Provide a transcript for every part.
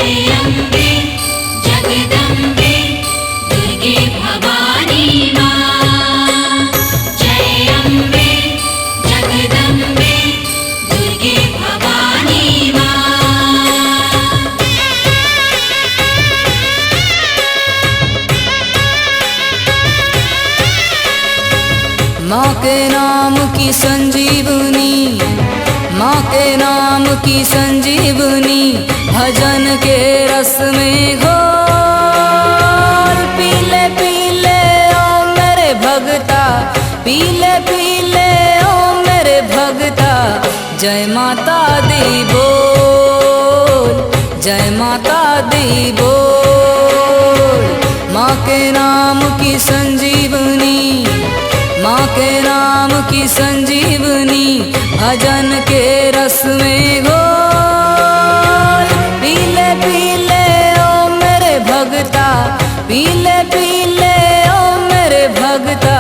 जय अम्बे जगदम्बे दुर्गे भवानी मां। जय अम्बे जगदम्बे दुर्गे भवानी मां। माँ के नाम की संजीवनी, माँ के नाम की संजीवनी, भजन के रस में घोल। पीले पीले ओ मेरे भगता, पीले पीले ओ मेरे भगता, जय माता दी बोल, जय माता दी बोल। माँ के नाम की संजीवनी, माँ के नाम की संजीवनी, भजन के रस में घोल। पीले पीले ओ मेरे भगता, पीले पीले ओ मेरे भगता,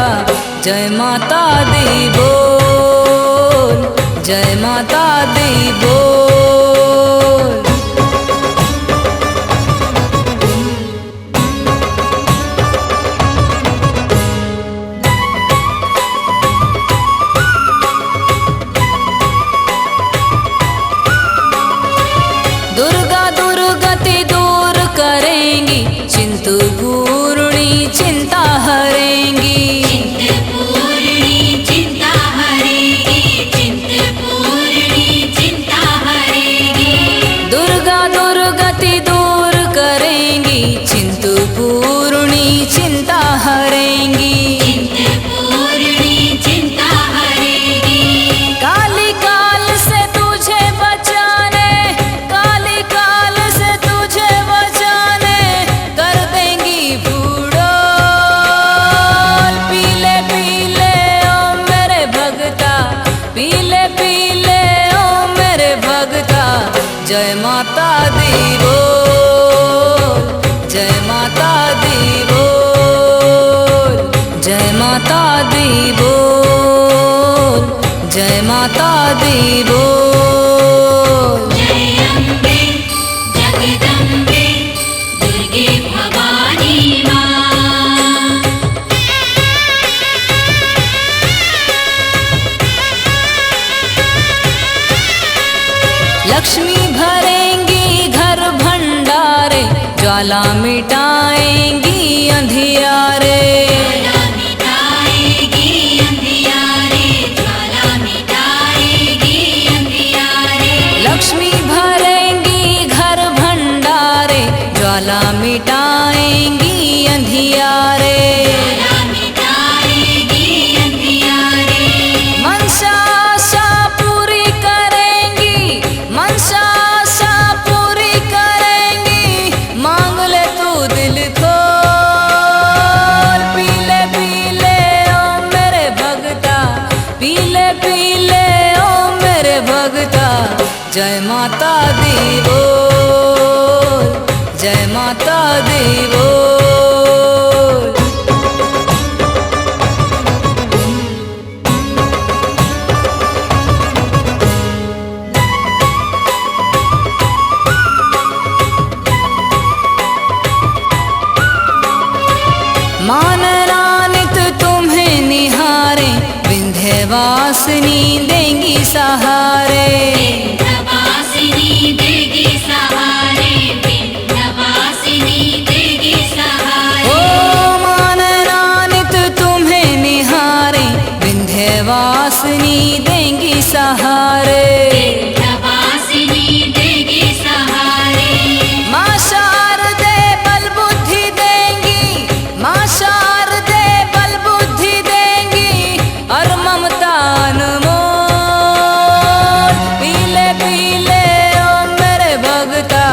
जय माता दी बोल, जय माता दी बोल। दुर्गा दुर्गति दूर करेंगी, चिंतु पूर्णी चिंता हरेंगी। चिंतपूर्णी चिंता हरेगी, चिंतपूर्णी चिंता हरेगी। दुर्गा दुर्गति दूर करेंगी, चिंतु पूर्णी चिंता हरेंगी। चिंतपूर्णी चिंता हरेगी। काली काल से तुझे बचाने, काली काल से तुझे बचाने, कर देंगी बूढ़ोल। पीले पीले ओ मेरे भगता, पीले पीले ओ मेरे भगता, जय माता दी बोल, जय माता दी बोल, जय माता दी बोल, जय माता दी बोल। जय अम्बे जगदम्बे दुर्गे भवानी मां। लक्ष्मी भरेंगी घर भंडारे, ज्वाला मिटाएंगी अंधियारे। ज्वाला मिटाएगी अंधियारे, ज्वाला मिटाएगी अंधियारे। लक्ष्मी भरेंगी घर भंडारे, ज्वाला मिटाएंगी अंधियारे। ज्वाला मिटाएगी अंधियारे। मनसा आशा पूरी करेंगी, मनसा आशा पूरी करेंगी, मांग ले तू दिल खोल। पीले पीले ओ मेरे भगता, पीले पीले ओ मेरे भगता, जय माता दी बोल, जय माता दी बोल। मान रानित तुम्हें निहारे, विंध्यवासिनी देंगी सहारे। विंध्यवासिनी देगी सहारे, विंध्यवासिनी देगी सहारे। ओ मान रानित तुम्हें निहारे, विंध्यवासिनी देंगी सहारे। विंध्यवासिनी देगी सहारे। माँ शारदे बल बुद्धि देंगी, माँ शारदे बल बुद्धि देंगी, और ममता अनमोल। पीले पीले ओ मेरे भगता,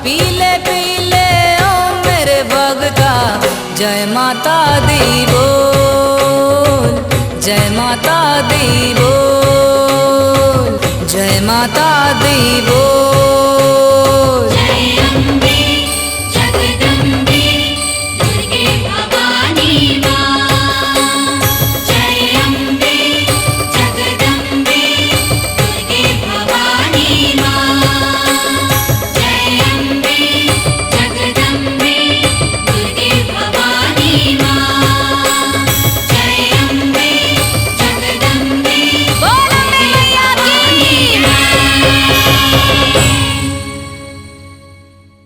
पीले पीले ओ मेरे भगता, जय माता दी बोल, जय माता दी बोल, जय माता दी बोल।